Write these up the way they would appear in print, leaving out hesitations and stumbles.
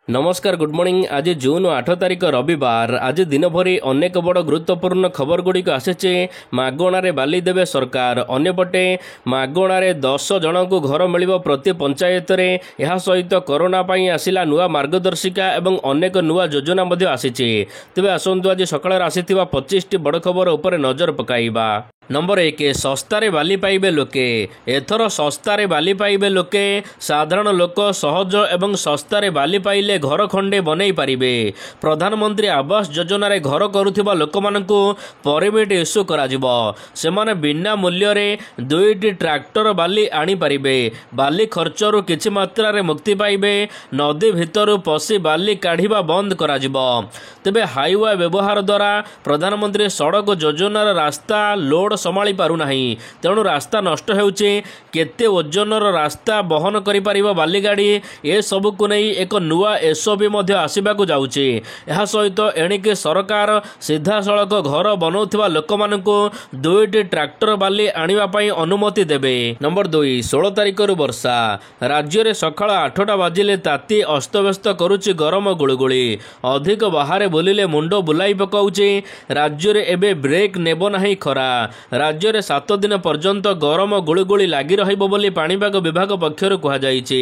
नमस्कार good morning. आज जून 8 तारिख रविवार। आज दिन भरी अनेक बड़ गुरुत्वपूर्ण खबर गुड़िक आसी। मागणारे बाली देवे सरकार। अन्यपटे मागणारे 10 जन को घर मिल प्रति पंचायत रे। यह सहित कोरोना पाई आसिला नुआ मार्गदर्शिका एवं अनेक नुआ योजना आसी। तेबे आसंतु आज सकाळ आसीथिबा 25 टी बड़ खबर उपर नजर पकाइबा। नंबर 1 सस्तारे बाली पाइबे लोके। एथर सस्तारे बाली पाइबे लोके। साधारण लोक सहज एवं सस्तारे बाली पाइले घर खंडे बनई पारिबे। प्रधानमंत्री आवास योजना रे घर करुथिबा लोकमानंकु परमिट इश्यू कराजिबो। सेमाने बिना मूल्य रे 2टी ट्रैक्टर बाली आनी पारिबे। बाली खर्चरु किछि मात्रा रे मुक्ति पाइबे। नदी भितरु पसी बाली काढिबा बंद कराजिबो। तेबे हाईवे व्यवहार द्वारा प्रधानमंत्री सड़क योजनार रास्ता लोड संभाली पारु नाही। तेणु रास्ता नष्ट हेउचे। केते ओजनर रास्ता बहन करि पारिबो बाली गाड़ी ए सब को नहीं एक नुआ एसओपी मध्य आसीबाकू जाउचे। एहा सहित एणिके सरकार सीधा सड़क घर बनौथिबा लोकमानंकु 2टी ट्रैक्टर बाली आनिबा पई अनुमति देबे। नंबर 2 16 तारिख रु वर्षा। राज्य रे सकाळ 8टा बाजिले ताती अस्तव्यस्त करूची गरम गुळगुळी। अधिक बाहर बुलिले मुंडो बुलाई पकाउचे। राज्य रे एबे ब्रेक नेबो नाही खरा। राज्य रे 7 दिन पर्यंत गरम गुळगुळी लागी रहिबो बोली पाणीपाग विभाग पक्षरु कहा जायछि।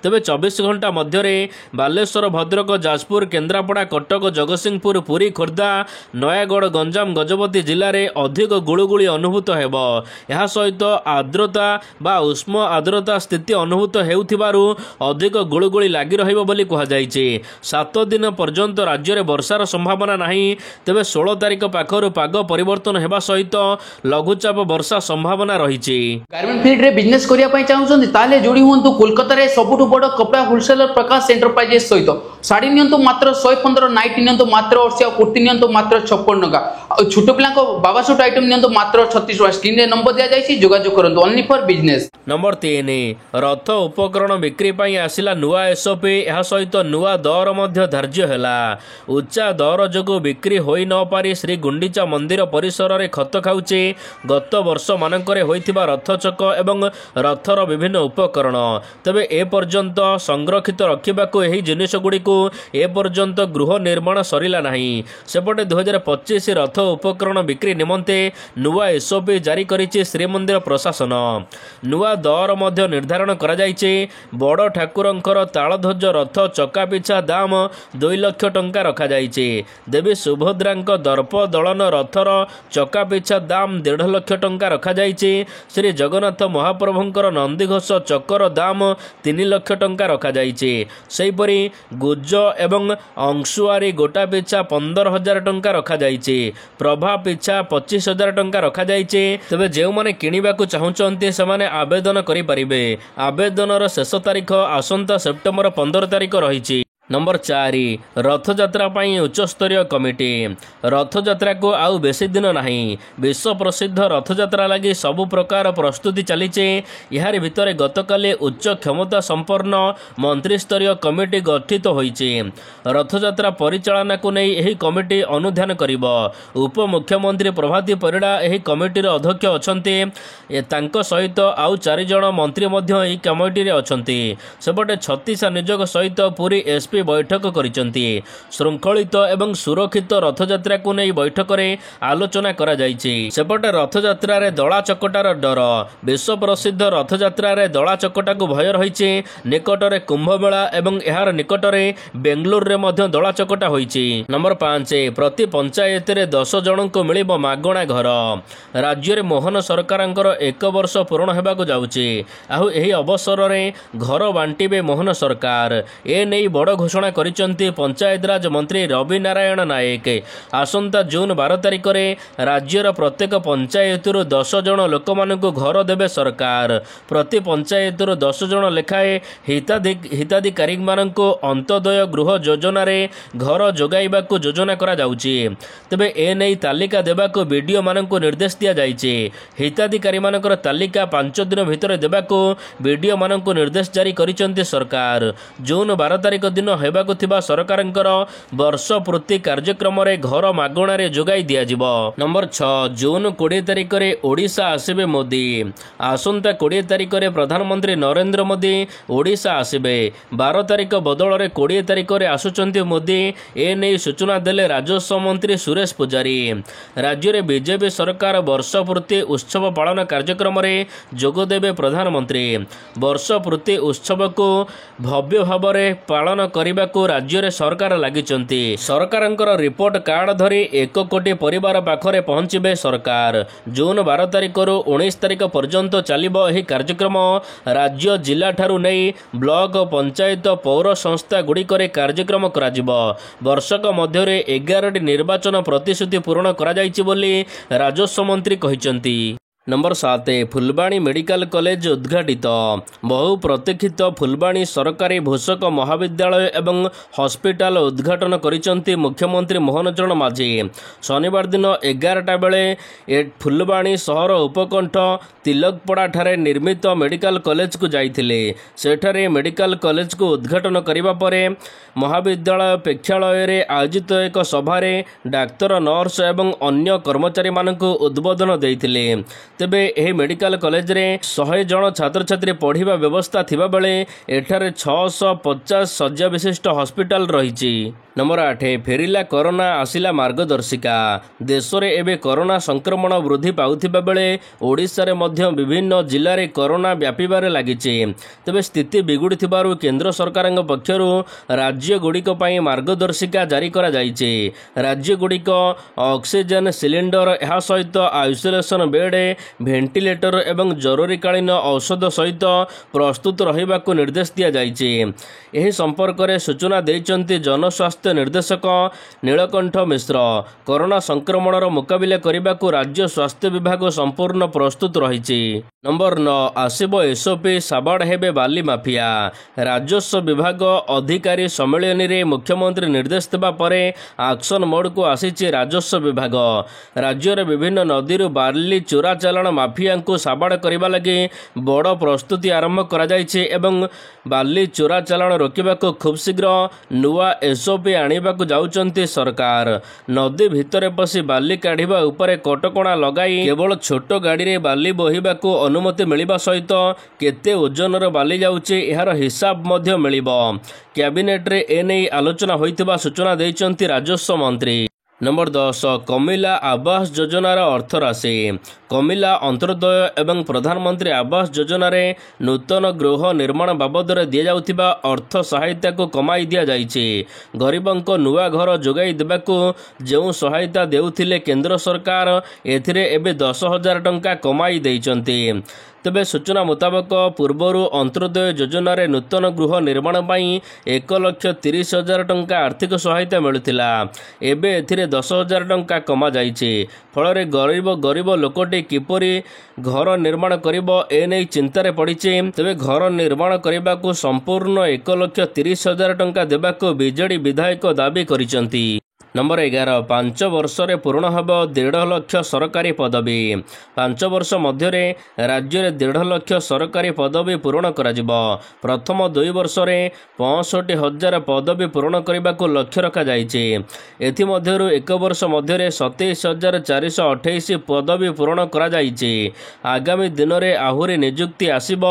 तबे 24 घंटा मध्य रे बालेश्वर भद्रक जाजपुर केन्द्रापड़ा कटक जगतसिंहपुर पुरी खोर्धा नयागढ़ गंजाम गजपति जिले में अधिक गुळगुळी अनुभूत हेबो। यह सहित आर्द्रता बा उष्म आर्द्रता स्थिति अनुभूत हेउथिबारु अधिक गुळगुळी लागी रहिबो बोली कहा जायछि। 7 दिन पर्यंत राज्य रे वर्षार संभावना नाही। तबे 16 तारिख पाखरु पाग परिवर्तन हेबा सहित लघुचाप वर्षा संभावना रही। गारमेंट फील्ड रे बिजनेस करिया पई चाहुछन ताले जोडी हुंतु कोलकाता रे सबुठु बड़ कपड़ा होलसेलर प्रकाश एंटरप्राइजेस सहित साड़ी नियंतु मात्र 115 नाइट नियंतु मात्र 80 और कुर्ती नियंतु मात्र 56 टका। छोट पिला को बाबा सूट आइटम नियंतु मात्र 36 टका। स्क्रीन रे नंबर दिया जायछि जोगाजोग करंतु ओनली फॉर बिजनेस। नंबर 3 रथ उपकरण बिक्री पई आसिला नुआ एसओपी। यह सहित नुआ दर मध्य धार्य हैला। उच्चा दर जोगु बिक्री होई न पारी श्री गुंडीचा मंदिर परिसर रे खत खाउचे। गत वर्ष मानकरे होइथिबा रथ चक एवं रथर विभिन्न उपकरण तबे ए पर्यंत संरक्षित रखिबाकू एही जिनिस गुड़िक ए पर्यंत गृह निर्माण सरिला नाही। सेपटे 2025 रथ उपकरण बिक्री निमंते नुआ एसओपी जारी करिछि श्रीमंदिर प्रशासन। नुआ दर मध्य निर्धारण करा जायछि। बड़ ठाकुरंकर तालध्वज रथ चका पिछा दाम 2 लाख टंका रखा जायछि। देवी सुभद्रांक दर्प दलन रथर चका पिछा दाम 1.5 लाख टंका रखा जायछि। श्री जगन्नाथ महाप्रभुंकर नंदीघोष चकर दाम 3 लाख टंका रखा जायछि। सेहिपरि गुज एवं अंशुआरी गोटा पिछा 15,000 टंका रखा जायछि। प्रभा पिछा 25,000 टंका रखा जायछि। तबे जेउ माने किनिबाकू चाहुचंती सेमाने आवेदन करि परिबे। आवेदनर शेष तारीख आसंता सेप्टेम्बर 15 तारीख रहिछि। नंबर 4 रथयात्रा पाई उच्चस्तरीय कमिटी। रथयात्रा को आउ बेसी दिन नहीं। विश्व प्रसिद्ध रथयात्रा लगी सबु प्रकार प्रस्तुति चलीचे। यार भितर गतकाली उच्च क्षमता संपन्न मंत्रिस्तरीय कमिटी गठित होईचे। रथयात्रा परिचालना को नहीं यही कमिटी अनुध्यान करिबो। उप मुख्यमंत्री प्रभाती परिड़ा यही कमिटी अध्यक्ष अछंती। तांको सहित आउ 4 जण मंत्री मध्य यही कमिटी रे अछंती। सेपटे 36 नियोग सहित पूरी एसपी बैठक करिसंती। श्रृंखलित एवं सुरक्षित रथयात्रा को नहीं बैठक रे आलोचना करा जायछि। सेपटे रथयात्रा रे दला चकटार डर। विश्व प्रसिद्ध रथयात्रा रे दला चकटा को भय रहिछि। निकट रे कुंभ मेला एवं एहार निकट रे बेंगलुरु रे मध्य दला चकटा होईछि। नंबर 5 प्रति पंचायत रे 10 जन को मिलिबो मागणा घर। राज्य रे मोहन सरकारंकर 1 वर्ष पूर्ण हेबाकू जाउछि। आउ एही अवसर रे घर बांटिबे मोहन सरकार। ए नै बड़ घोषणा करिसंती पंचायतराज मंत्री रवि नारायण नायक। आसंता जून 12 तारिख रे राज्यर प्रत्येक पंचायतरु 10 जन लोक मानकु घर देबे सरकार। प्रति पंचायतरु 10 जन लेखाए हिताधिकारी मानकु अंत्योदय गृह योजना रे घर जोगाइबाकू योजना करा जाउछि। तबे ए नै तालिका देबाकू वीडियो मानकु निर्देश दिया जाइछि। हिताधिकारी मानकर तालिका 5 दिन भितर देबाकू वीडियो मानकु निर्देश जारी करिसंती सरकार। जून 12 तारिख दिन ହେବାକୁ ଥିବା ସରକାରଙ୍କର ବର୍ଷ ପୂର୍ତ୍ତି କାର୍ଯ୍ୟକ୍ରମରେ ଘର ମାଗଣାରେ ଯୋଗାଇ ଦିଆଯିବ। ନମ୍ବର 6 ଜୁନ୍ 20 ତାରିଖରେ ଓଡ଼ିଶା ଆସିବେ ମୋଦି। ଆସନ୍ତା 20 ତାରିଖରେ ପ୍ରଧାନମନ୍ତ୍ରୀ ନରେନ୍ଦ୍ର ମୋଦି ଓଡ଼ିଶା ଆସିବେ। 12 ତାରିଖ ବଦଳରେ 20 ତାରିଖରେ ଆସୁଛନ୍ତି ମୋଦି। ଏନେଇ ସୂଚନା ଦେଲେ ରାଜସ୍ୱ ମନ୍ତ୍ରୀ ସୁରେଶ ପୂଜାରୀ। ରାଜ୍ୟରେ ବିଜେପି ସରକାର ବର୍ଷ ପୂର୍ତ୍ତି ଉତ୍ସବ ପାଳନ କାର୍ଯ୍ୟକ୍ରମରେ ଯୋଗଦେବେ ପ୍ରଧାନମନ୍ତ୍ରୀ। ବର୍ଷ ପୂର୍ତ୍ତି ଉତ୍ସବକୁ ଭବ୍ୟ ଭାବରେ ପାଳନ କରିବାକୁ ରାଜ୍ୟରେ ସରକାର ଲାଗିଛନ୍ତି। ସରକାରଙ୍କର ରିପୋର୍ଟ କାର୍ଡ ଧରି 1 କୋଟି ପରିବାର ପାଖରେ ପହଞ୍ଚିବେ ସରକାର। ଜୁନ୍ 12 ତାରିଖରୁ 19 ତାରିଖ ପର୍ଯ୍ୟନ୍ତ ଚାଲିବ ଏହି କାର୍ଯ୍ୟକ୍ରମ। ରାଜ୍ୟ ଜିଲ୍ଲାଠାରୁ ନେଇ ବ୍ଲକ, ପଞ୍ଚାୟତ, ପୌର ସଂସ୍ଥା ଗୁଡ଼ିକରେ କାର୍ଯ୍ୟକ୍ରମ କରାଯିବ। ବର୍ଷକ ମଧ୍ୟରେ 11ଟି ନିର୍ବାଚନ ପ୍ରତିଶ୍ରୁତି ପୂରଣ କରାଯାଇଛି ବୋଲି ରାଜସ୍ୱ ମନ୍ତ୍ରୀ କହିଛନ୍ତି। ନମ୍ବର 7 ଫୁଲବାଣୀ ମେଡିକାଲ କଲେଜ ଉଦ୍ଘାଟିତ। ବହୁ ପ୍ରତୀକ୍ଷିତ ଫୁଲବାଣୀ ସରକାରୀ ଭୂଷକ ମହାବିଦ୍ୟାଳୟ ଏବଂ ହସ୍ପିଟାଲ ଉଦ୍ଘାଟନ କରିଛନ୍ତି ମୁଖ୍ୟମନ୍ତ୍ରୀ ମୋହନ ଚରଣ ମାଝୀ। ଶନିବାର ଦିନ 11ଟା ବେଳେ ଫୁଲବାଣୀ ସହର ଉପକଣ୍ଠ ତିଲକପଡ଼ାଠାରେ ନିର୍ମିତ ମେଡିକାଲ କଲେଜକୁ ଯାଇଥିଲେ। ସେଠାରେ ମେଡିକାଲ କଲେଜକୁ ଉଦ୍ଘାଟନ କରିବା ପରେ ମହାବିଦ୍ୟାଳୟ ପ୍ରେକ୍ଷାଳୟରେ ଆୟୋଜିତ ଏକ ସଭାରେ ଡାକ୍ତର, ନର୍ସ ଏବଂ ଅନ୍ୟ କର୍ମଚାରୀମାନଙ୍କୁ ଉଦ୍ବୋଧନ ଦେଇଥିଲେ। ତେବେ ଏହି ମେଡିକାଲ କଲେଜରେ 100 ଜଣ ଛାତ୍ରଛାତ୍ରୀ ପଢ଼ିବା ବ୍ୟବସ୍ଥା ଥିବାବେଳେ ଏଠାରେ 650 ଶଯ୍ୟା ବିଶିଷ୍ଟ ହସ୍ପିଟାଲ ରହିଛି। ନମ୍ବର 8 ଫେରିଲା କରୋନା, ଆସିଲା ମାର୍ଗଦର୍ଶିକା। ଦେଶରେ ଏବେ କରୋନା ସଂକ୍ରମଣ ବୃଦ୍ଧି ପାଉଥିବା ବେଳେ ଓଡ଼ିଶାରେ ମଧ୍ୟ ବିଭିନ୍ନ ଜିଲ୍ଲାରେ କରୋନା ବ୍ୟାପିବାରେ ଲାଗିଛି। ତେବେ ସ୍ଥିତି ବିଗୁଡ଼ିଥିବାରୁ କେନ୍ଦ୍ର ସରକାରଙ୍କ ପକ୍ଷରୁ ରାଜ୍ୟଗୁଡ଼ିକ ପାଇଁ ମାର୍ଗଦର୍ଶିକା ଜାରି କରାଯାଇଛି। ରାଜ୍ୟଗୁଡ଼ିକ ଅକ୍ସିଜେନ ସିଲିଣ୍ଡର, ଏହା ସହିତ ଆଇସୋଲେସନ ବେଡ୍, ଭେଣ୍ଟିଲେଟର ଏବଂ ଜରୁରୀକାଳୀନ ଔଷଧ ସହିତ ପ୍ରସ୍ତୁତ ରହିବାକୁ ନିର୍ଦ୍ଦେଶ ଦିଆଯାଇଛି। ଏହି ସମ୍ପର୍କରେ ସୂଚନା ଦେଇଛନ୍ତି ଜନସ୍ୱାସ୍ଥ୍ୟ ନିର୍ଦ୍ଦେଶକ ନୀଳକଣ୍ଠ ମିଶ୍ର। କରୋନା ସଂକ୍ରମଣର ମୁକାବିଲା କରିବାକୁ ରାଜ୍ୟ ସ୍ୱାସ୍ଥ୍ୟ ବିଭାଗ ସମ୍ପୂର୍ଣ୍ଣ ପ୍ରସ୍ତୁତ ରହିଛି। ନମ୍ବର 9 ଆସିବ ଏସ୍ଓପି, ସାବାଡ଼ ହେବେ ବାଲି ମାଫିଆ। ରାଜସ୍ୱ ବିଭାଗ ଅଧିକାରୀ ସମ୍ମିଳନୀରେ ମୁଖ୍ୟମନ୍ତ୍ରୀ ନିର୍ଦ୍ଦେଶ ଦେବା ପରେ ଆକ୍ସନ ମୋଡକୁ ଆସିଛି ରାଜସ୍ୱ ବିଭାଗ। ରାଜ୍ୟର ବିଭିନ୍ନ ନଦୀରୁ ବାଲି ଚୋରା ଚାଲାଣ ମାଫିଆଙ୍କୁ ସାବାଡ଼ କରିବା ଲାଗି ବଡ଼ ପ୍ରସ୍ତୁତି ଆରମ୍ଭ କରାଯାଇଛି ଏବଂ ବାଲି ଚୋରା ଚାଲାଣ ରୋକିବାକୁ ଖୁବ୍ ଶୀଘ୍ର ନୂଆ ଏସ୍ଓପି ଆଣିବାକୁ ଯାଉଛନ୍ତି ସରକାର। ନଦୀ ଭିତରେ ପଶି ବାଲି କାଢ଼ିବା ଉପରେ କଟକଣା ଲଗାଇ କେବଳ ଛୋଟ ଗାଡ଼ିରେ ବାଲି ବୋହିବାକୁ ଅନୁମତି ମିଳିବା ସହିତ କେତେ ଓଜନର ବାଲି ଯାଉଛି ଏହାର ହିସାବ ମଧ୍ୟ ମିଳିବ। କ୍ୟାବିନେଟରେ ଏନେଇ ଆଲୋଚନା ହୋଇଥିବା ସୂଚନା ଦେଇଛନ୍ତି ରାଜସ୍ୱ ମନ୍ତ୍ରୀ। ନମ୍ବର 10 କମିଲା ଆବାସ ଯୋଜନାର ଅର୍ଥରାଶି। କମିଲା ଅନ୍ତ୍ୟୋଦୟ ଏବଂ ପ୍ରଧାନମନ୍ତ୍ରୀ ଆବାସ ଯୋଜନାରେ ନୂତନ ଗୃହ ନିର୍ମାଣ ବାବଦରେ ଦିଆଯାଉଥିବା ଅର୍ଥ ସହାୟତାକୁ କମାଇ ଦିଆଯାଇଛି। ଗରିବଙ୍କ ନୂଆ ଘର ଯୋଗାଇ ଦେବାକୁ ଯେଉଁ ସହାୟତା ଦେଉଥିଲେ କେନ୍ଦ୍ର ସରକାର, ଏଥିରେ ଏବେ 10,000 ଟଙ୍କା କମାଇ ଦେଇଛନ୍ତି। ତେବେ ସୂଚନା ମୁତାବକ ପୂର୍ବରୁ ଅନ୍ତ୍ୟୋଦୟ ଯୋଜନାରେ ନୂତନ ଗୃହ ନିର୍ମାଣ ପାଇଁ 1,30,000 ଟଙ୍କା ଆର୍ଥିକ ସହାୟତା ମିଳୁଥିଲା। ଏବେ ଏଥିରେ 10,000 ଟଙ୍କା କମାଯାଇଛି। ଫଳରେ ଗରିବ ଲୋକଟି କିପରି ଘର ନିର୍ମାଣ କରିବ ଏନେଇ ଚିନ୍ତାରେ ପଡ଼ିଛି। ତେବେ ଘର ନିର୍ମାଣ କରିବାକୁ ସମ୍ପୂର୍ଣ୍ଣ 1,30,000 ଟଙ୍କା ଦେବାକୁ ବିଜେଡି ବିଧାୟକ ଦାବି କରିଛନ୍ତି। ନମ୍ବର 11 5 ବର୍ଷରେ ପୂରଣ ହେବ 1.5 ଲକ୍ଷ ସରକାରୀ ପଦବୀ। 5 ବର୍ଷ ମଧ୍ୟରେ ରାଜ୍ୟରେ 1.5 ଲକ୍ଷ ସରକାରୀ ପଦବୀ ପୂରଣ କରାଯିବ। ପ୍ରଥମ 2 ବର୍ଷରେ 65,000 ପଦବୀ ପୂରଣ କରିବାକୁ ଲକ୍ଷ୍ୟ ରଖାଯାଇଛି। ଏଥିମଧ୍ୟରୁ 1 ବର୍ଷ ମଧ୍ୟରେ 27,428 ପଦବୀ ପୂରଣ କରାଯାଇଛି। ଆଗାମୀ ଦିନରେ ଆହୁରି ନିଯୁକ୍ତି ଆସିବ,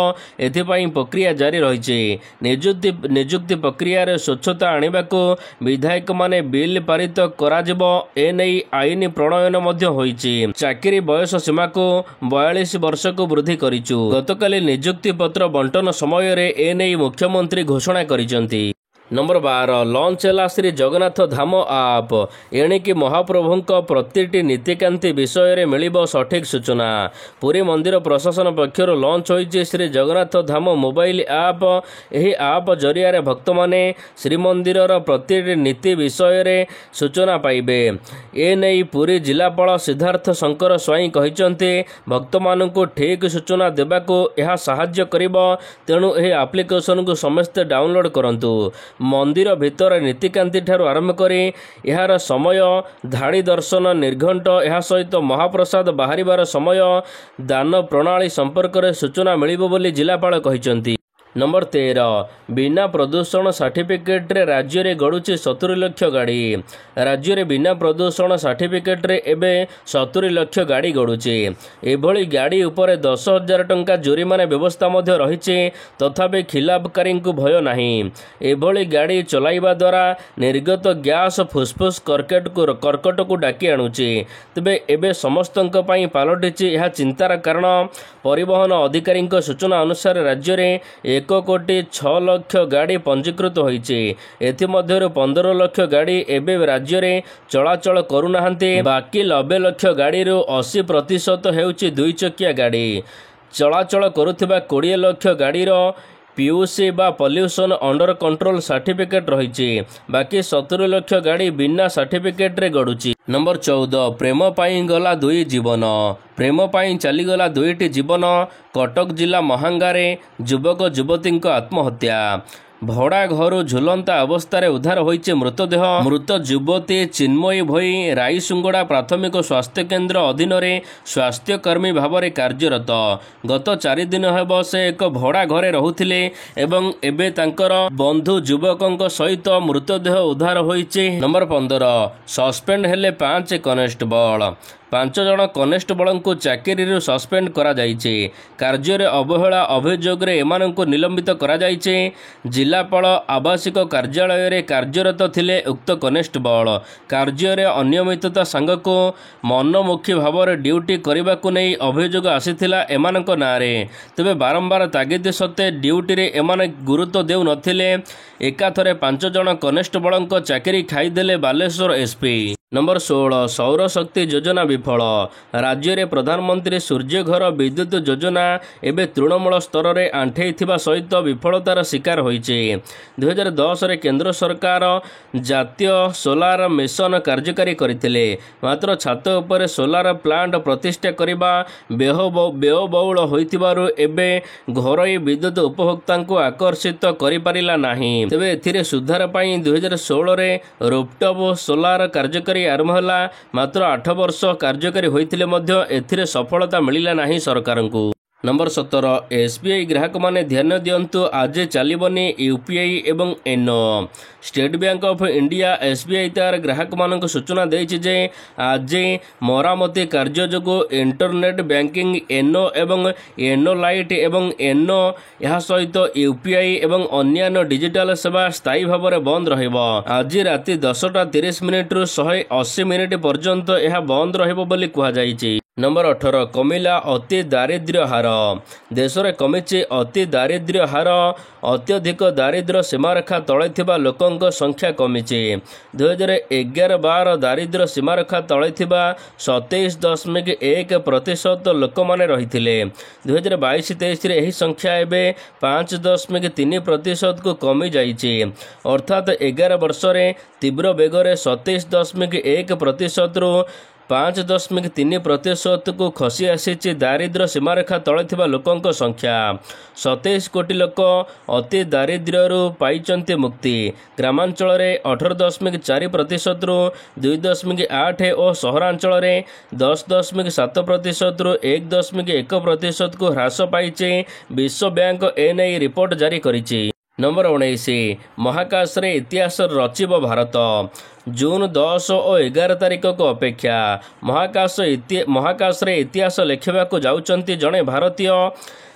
ଏଥିପାଇଁ ପ୍ରକ୍ରିୟା ଜାରି ରହିଛି। ନିଯୁକ୍ତି ପ୍ରକ୍ରିୟାରେ ସ୍ୱଚ୍ଛତା ଆଣିବାକୁ ବିଧାୟକମାନେ ବିଲ୍ ପାରିତ କରାଯିବ। ଏନେଇ ଆଇନ ପ୍ରଣୟନ ମଧ୍ୟ ହୋଇଛି। ଚାକିରି ବୟସ ସୀମାକୁ 42 ବର୍ଷକୁ ବୃଦ୍ଧି କରିଛୁ। ଗତକାଲି ନିଯୁକ୍ତି ପତ୍ର ବଣ୍ଟନ ସମୟରେ ଏନେଇ ମୁଖ୍ୟମନ୍ତ୍ରୀ ଘୋଷଣା କରିଛନ୍ତି। ନମ୍ବର 12 ଲଞ୍ଚ ହେଲା ଶ୍ରୀ ଜଗନ୍ନାଥ ଧାମ ଆପ୍। ଏଣିକି ମହାପ୍ରଭୁଙ୍କ ପ୍ରତିଟି ନୀତିକାନ୍ତି ବିଷୟରେ ମିଳିବ ସଠିକ ସୂଚନା। ପୁରୀ ମନ୍ଦିର ପ୍ରଶାସନ ପକ୍ଷରୁ ଲଞ୍ଚ ହୋଇଛି ଶ୍ରୀ ଜଗନ୍ନାଥ ଧାମ ମୋବାଇଲ ଆପ୍। ଏହି ଆପ୍ ଜରିଆରେ ଭକ୍ତମାନେ ଶ୍ରୀମନ୍ଦିରର ପ୍ରତିଟି ନୀତି ବିଷୟରେ ସୂଚନା ପାଇବେ। ଏନେଇ ପୁରୀ ଜିଲ୍ଲାପାଳ ସିଦ୍ଧାର୍ଥ ଶଙ୍କର ସ୍ୱାଇଁ କହିଛନ୍ତି, ଭକ୍ତମାନଙ୍କୁ ଠିକ୍ ସୂଚନା ଦେବାକୁ ଏହା ସାହାଯ୍ୟ କରିବ। ତେଣୁ ଏହି ଆପ୍ଲିକେସନକୁ ସମସ୍ତେ ଡାଉନଲୋଡ୍ କରନ୍ତୁ। ମନ୍ଦିର ଭିତର ନୀତିକାନ୍ତି ଠାରୁ ଆରମ୍ଭ କରି ଏହାର ସମୟ, ଧାଡ଼ି ଦର୍ଶନ, ନିର୍ଘଣ୍ଟ, ଏହା ସହିତ ମହାପ୍ରସାଦ ବାହାରିବାର ସମୟ, ଦାନ ପ୍ରଣାଳୀ ସମ୍ପର୍କରେ ସୂଚନା ମିଳିବ ବୋଲି ଜିଲ୍ଲାପାଳ କହିଛନ୍ତି। नंबर 13 बिना प्रदूषण सर्टिफिकेट रे राज्य रे गड़ुची 70 लाख गाड़ी। राज्य रे बिना प्रदूषण सर्टिफिकेट रे एबे 70 लाख गाड़ी गड़ुची। एभली गाड़ी उपरे 10,000 टंका जुरिमाना व्यवस्था मध्य रही। तथापि खिलाफकारी को भय नहीं। एभली गाड़ी चलाइबा द्वारा निर्गत गैस फुसफुस कर्कट को डाकी आणुची। तेबे एबे समस्तंक पई पालटिची यह चिंतार कारण। परिवहन अधिकारी सूचना अनुसार राज्य रे 1,06,00,000 गाड़ी पंजीकृत होईची। एथिमध्यरु 15 लाख गाड़ी एबे राज्य रे चलाचल करूनाहांती। बाकी 90 लाख गाड़ी 80% हेउची 2 चकिया गाड़ी। चलाचल करुथिबा 20 लाख गाड़ीर पीयूसी बा पॉल्यूशन अंडर कंट्रोल सर्टिफिकेट रही। बाकी 70 लाख गाड़ी बिना सर्टिफिकेट रे गड़ुची। नंबर 14 प्रेम पाई गला 2 जीवन। प्रेम पाई चलीगला 2टी जीवन। कटक जिला महांगारे युवक युवती आत्महत्या। भड़ा घर झुलंता अवस्था उद्धार होइचे मृतदेह। मृत युवती चिन्मयी भोई राईसुंगड़ा प्राथमिक स्वास्थ्य केन्द्र अधीन में स्वास्थ्यकर्मी भाव में कार्यरत। गत 4 दिन हेब से एक भड़ा घरे रहुथिले एवं एबे तांकर बंधु युवकों सहित मृतदेह उद्धार होइचे। नंबर 15 सस्पेंड हेले 5 कनेस्टेबल। 5 जन कनेस्टेबल को चाकरी सस्पेंड करा जाइछे। कार्य अवहेला अभियोग एमानंको निलंबित करा जाइछे। जिलापाल आवासिक कार्यालय रे कार्यरत थिले उक्त कनेस्टेबल। कार्य अनियमितता सांगको मनमुखी भाव में ड्यूटी करने को नहीं अभियोग आसीथिला एमानंको नारे। तेबे बारंबार तागिद सत्ते ड्यूटी रे एमाने गुरुत्व देउ नथिले। एकाथरे 5 जन कनेस्टेबल चाकरी खाईदेले बालेश्वर एसपी। नंबर 16 सौर शक्ति योजना विफल। राज्य में प्रधानमंत्री सूर्यघर विद्युत योजना एवं तृणमूल स्तर में आंठई सहित विफलतार शिकार होइचे। 2010 रे केंद्र सरकार जातीय सोलार मिशन कार्यकारी करथिले। मात्र छात उपरे सोलार प्लांट प्रतिष्ठा करबा व्ययबहुल होइतिबारु एबे घरोई विद्युत उपभोक्ता को आकर्षित करि पारिला नाही। तेबे एथिरे सुधार पई 2016 रे रूफटॉप सोलार कार्यकारी आरंभ होला। मात्र 8 वर्ष कार्यकारी होइतिले मध्य एथिरे सफलता मिलिला नाही सरकारंकु। नंबर 17 एसबीआई ग्राहक माने ध्यान दियंतु आज चलिबनी यूपीआई एवं एनो। State Bank of India SBI तार ग्राहक मानक सूचना देछि जे आज मरामती कार्य जोगु इंटरनेट बैंकिंग एनो एवं एनो लाइट एवं एनो यह सहित यूपीआई एवं अन्य डिजिटल सेवा स्थायी भाव में बंद रहिबो। आज राति 10:30 रु 180 मिनिट पर्यंत यह बंद रहिबो बोली कुहा जाइछि। नंबर 18 कमिला अति दारिद्र्य हार। देश में कमिचे अति दारिद्र्य हार। अत्यधिक दारिद्र्य सीमारेखा तले थिबा लोकंक संख्या कमिचे। 2011-12 दारिद्र्य सीमारेखा तले थिबा 27.1% लोक माने रहिथिले। 2022-23 रे एही संख्या एबे 5.3% को कमी जाइछे। अर्थात 11 वर्ष रे तीव्र बेगरे 27.1% रु 5.3% को खसी आसी दारिद्र्य सीमारेखा तले थिबा लोकंक संख्या। 27 कोटी लोक अति दारिद्र्यरू पाइचंती मुक्ति। ग्रामांचल रे 18.4% रु 2.8 और सहरांचल रे 10.7% रु 1.1% को ह्रास पाइचे। विश्व बैंक एनआई रिपोर्ट जारी करिछि। नंबर 19 महाकाश रे इतिहास रचिब भारत। जून 10 और 11 तारिख को अपेक्षा। महाकाश रे इतिहास लिखा जाउचंती जड़े भारतीय।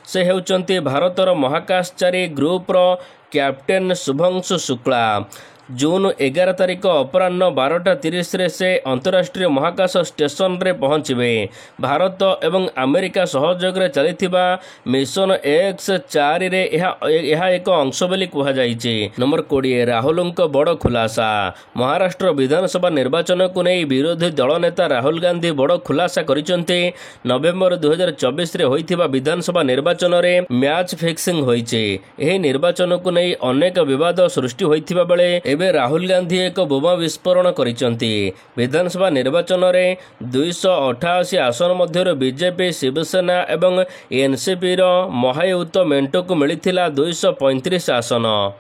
से हेउचंती भारतर महाकाशचारी ग्रुपर कैप्टेन शुभंशु शुक्ला। जून 11 तारिख अपराह्न 12:30 से अंतर्राष्ट्रीय महाकाश स्टेशन रे पहुंचबे। भारत एवं अमेरिका सहयोग रे चलिथिबा मिशन X4 रे यह एक अंश बोली कुहा जाइछि। नंबर 20 राहुलंक बड़ खुलासा। महाराष्ट्र विधानसभा निर्वाचन को नहीं विरोधी दल नेता राहुल गांधी बड़ खुलासा करिसंते। नवेम्बर 2024 रे होइथिबा विधानसभा निर्वाचन रे मैच फिक्सिंग होइछि। एही निर्वाचन को नहीं अनेक विवाद सृष्टि होइथिबा बेले एबे राहुल गांधी एक बोमा विस्फोरण करिसंती। विधानसभा निर्वाचन रे 288 आसन मध्य बीजेपी शिवसेना एवं एनसीपी रो महायुत मेंट को मिलिथिला 235 आसन।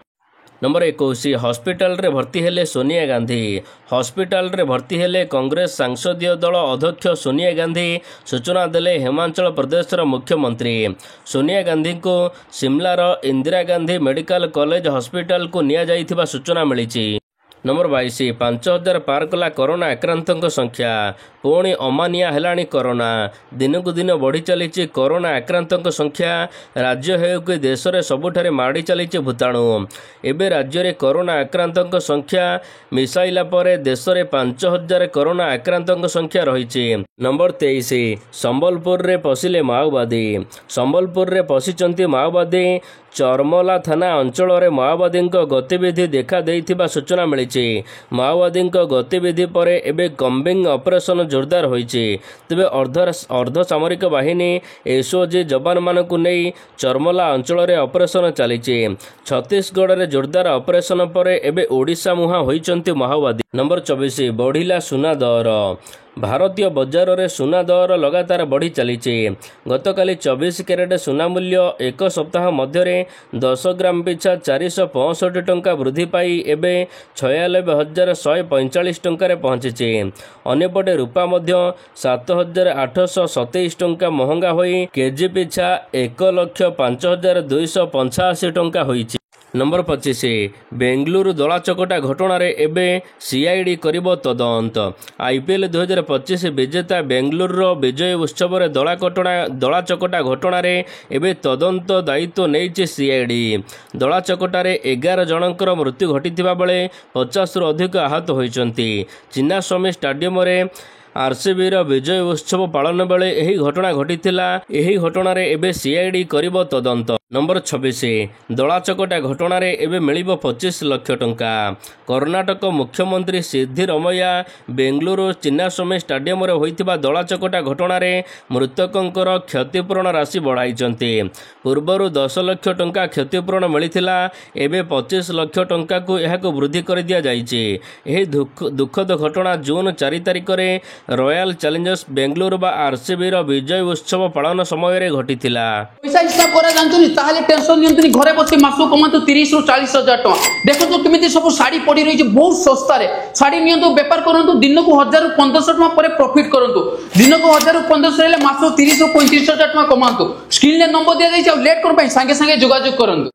नंबर 21 हॉस्पिटल रे भर्ती हेले सोनिया गांधी। हॉस्पिटल रे भर्ती हेले कांग्रेस सांसदीय दल अध्यक्ष सोनिया गांधी सूचना देले हिमाचल प्रदेश मुख्यमंत्री। सोनिया गांधी को शिमलार Indira Gandhi medical college hospital को निया जाइथिबा सूचना मिली। नंबर 22 5000 पार कला कोरोना आक्रांतों संख्या। पुणी अमानिया हेलाणी कोरोना। दिनक दिन बढ़ी चली कोरोना आक्रांतों संख्या। राज्य हेउ कि देश में सबुठारे माड़ी चली भूताणु। एबे राज्य में कोरोना आक्रांतों संख्या मिसाइला परे देश में 5000 कोरोना आक्रांतों संख्या रही। नंबर 23 संबलपुर रे पशिले माओवादी। संबलपुर रे पशिचंती माओवादी। चरमला थाना अंचल में माओवादी गतिविधि देखा देइथिबा सूचना मिली। माओवादी गतिविधि पर एबे कम्बिंग ऑपरेशन जोरदार होइछि। तेबे अर्धसामरिक बाहिनी एसओजी जवान मानकु नहीं चरमला अंचल में ऑपरेशन चली। छत्तीसगढ़ में जोरदार ऑपरेशन पर एबे ओडिशा मुहा होइचंती माओवादी। नंबर 24 बढ़िला सुना दर। भारतीय बजार में सुना दर लगातार बढ़ी चली। गतकाली 24 कैरेट सुना मूल्य एक सप्ताह मध्य 10 ग्राम पिछा 465 टंका वृद्धि पाई एबे 96,145 टंकार पहुंची। अन्यपटे रूपा मध्य 7,827 टंका महंगा होई केजी पिछा 1,05,285 टंका होईछि। नंबर 25 बेंगलुरु दला चकटा घटना एबे सीआईडी करिबो तदंत। आईपीएल 2025 विजेता बेंगलुरुर विजय उत्सव रे दला चकटा घटना एबे तदंत दायित्व नहीं सीआईडी। दला चकटा 11 जनकर मृत्यु घटिथिबा बेले 50 रु अधिक आहत होइचंती। चिन्नास्वामी स्टेडियम रे आरसीबी विजय उत्सव पालन बेले यही घटना घटिथिला। यही घटना एबे सीआईडी करिबो तदंत। नंबर 26 दला चकटा घटना एबे मिलिबो 25 लाख टंका। कर्णाटक मुख्यमंत्री सिद्धिरमैया बेंगलुरु चिन्नास्वामी स्टेडियम रे होइथिबा दला चकटा घटना मृतकंकर क्षतिपूरण राशि बढ़ाइचंती। पूर्वरु 10 लाख टंका क्षतिपूरण मिलिथिला। एबे 25 लाख टंका को एहाको वृद्धि कर दिया जाइछि। एही दुखद घटना जून 4 तारिख रे रॉयल चैलेंजर्स बेंगलुरु बा आरसीबी विजय उत्सव पालन समय घटिथिला। पैसा हिसाब करा जानछनी ताहले टेंशन नियंतनी घरे बसी मासो कमातो 30 रु 40 हजार टका। देखो तो केमिति सब साड़ी पड़ी रही बहुत सस्ता रे। साड़ी नियंतो व्यापार करंतु दिन को 1000 रु 1500 टका परे प्रॉफिट करंतु। दिन को 1000 रु 1500 हेले मासो 30 रु 35 हजार टका कमांतु। स्क्रीन ले नंबर दिया जाई लेट कर पई संगे संगे जोगाजोग करंतु।